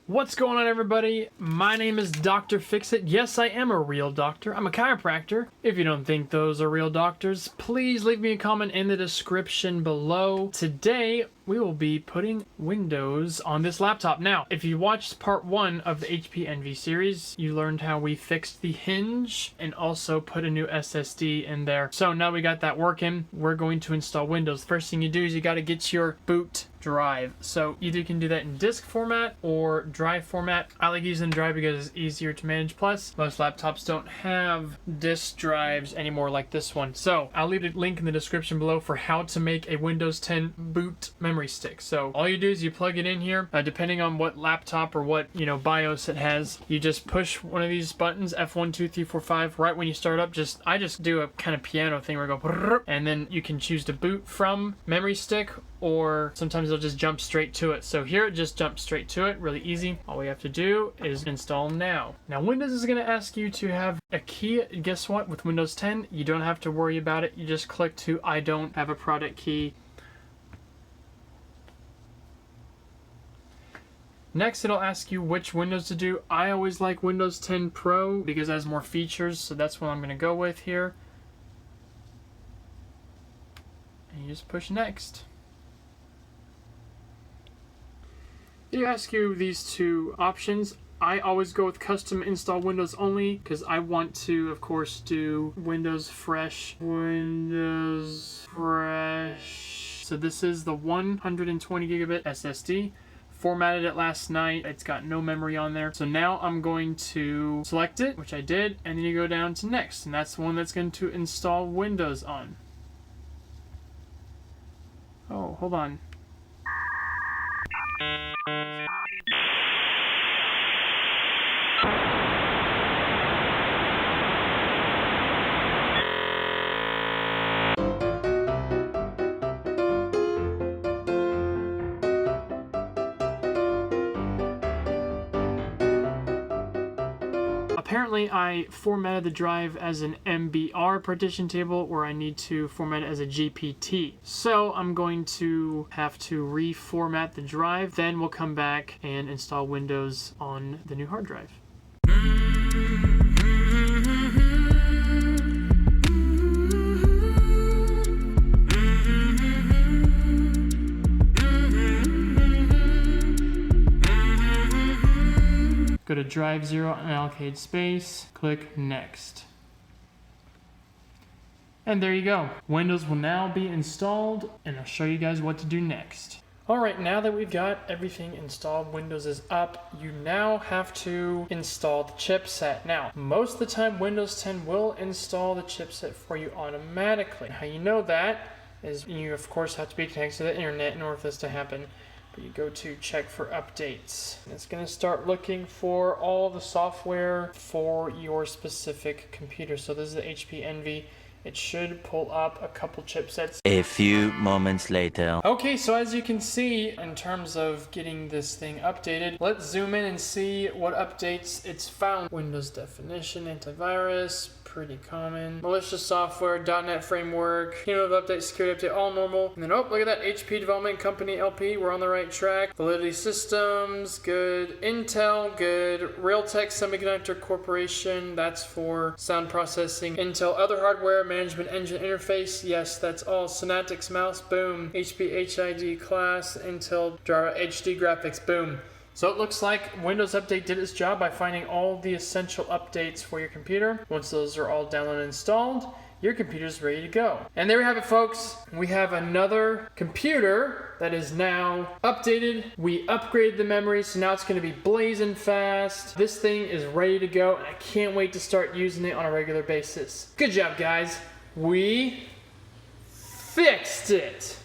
What's going on, everybody? My name is Dr. Fixit. Yes, I am a real doctor. I'm a chiropractor. If you don't think those are real doctors, please leave me a comment in the description below. Today, we will be putting Windows on this laptop. Now, if you watched part 1 of the HP Envy series, you learned how we fixed the hinge and also put a new SSD in there. So now we got that working, we're going to install Windows. First thing you do is you got to get your boot drive. So either you can do that in disk format or drive format. I like using drive because it's easier to manage. Plus, most laptops don't have disk drives anymore like this one. So I'll leave a link in the description below for how to make a Windows 10 boot memory stick. So all you do is you plug it in here. Depending on what laptop or what BIOS it has, you just push one of these buttons, F1, 2, 3, 4, 5, right when you start up. I just do a kind of piano thing where I go, and then you can choose to boot from memory stick, or sometimes it'll just jump straight to it. So here it just jumps straight to it, really easy. All we have to do is install now. Now Windows is going to ask you to have a key. Guess what? With Windows 10, you don't have to worry about it. You just click to I don't have a product key. Next, it'll ask you which Windows to do. I always like Windows 10 Pro because it has more features, so that's what I'm going to go with here. And you just push next. It'll ask you these two options. I always go with custom install Windows only because I want to, of course, do Windows Fresh. Windows Fresh. So this is the 120 gigabit SSD. Formatted it last night. It's got no memory on there. So now I'm going to select it, which I did, and then you go down to next, and that's the one that's going to install Windows on. Oh, hold on. Apparently, I formatted the drive as an MBR partition table where I need to format it as a GPT. So I'm going to have to reformat the drive. Then we'll come back and install Windows on the new hard drive. Go to drive 0 and allocate space, click next. And there you go. Windows will now be installed, and I'll show you guys what to do next. Alright, now that we've got everything installed, Windows is up, you now have to install the chipset. Now, most of the time Windows 10 will install the chipset for you automatically. How you know that is you of course have to be connected to the internet in order for this to happen. You go to check for updates. It's going to start looking for all the software for your specific computer. So this is the HP Envy. It should pull up a couple chipsets. A few moments later. Okay, so as you can see, in terms of getting this thing updated, let's zoom in and see what updates it's found. Windows definition, antivirus, pretty common. Malicious software, .NET framework, cumulative update, security update, all normal. And then, oh, look at that, HP Development Company LP, we're on the right track. Validity Systems, good. Intel, good. Realtek Semiconductor Corporation, that's for sound processing. Intel Other Hardware, Management Engine Interface, yes, that's all. Synaptics Mouse, boom. HP HID Class, Intel Java HD Graphics, boom. So it looks like Windows Update did its job by finding all the essential updates for your computer. Once those are all downloaded and installed, your computer's ready to go. And there we have it, folks. We have another computer that is now updated. We upgraded the memory, so now it's going to be blazing fast. This thing is ready to go, and I can't wait to start using it on a regular basis. Good job, guys. We fixed it.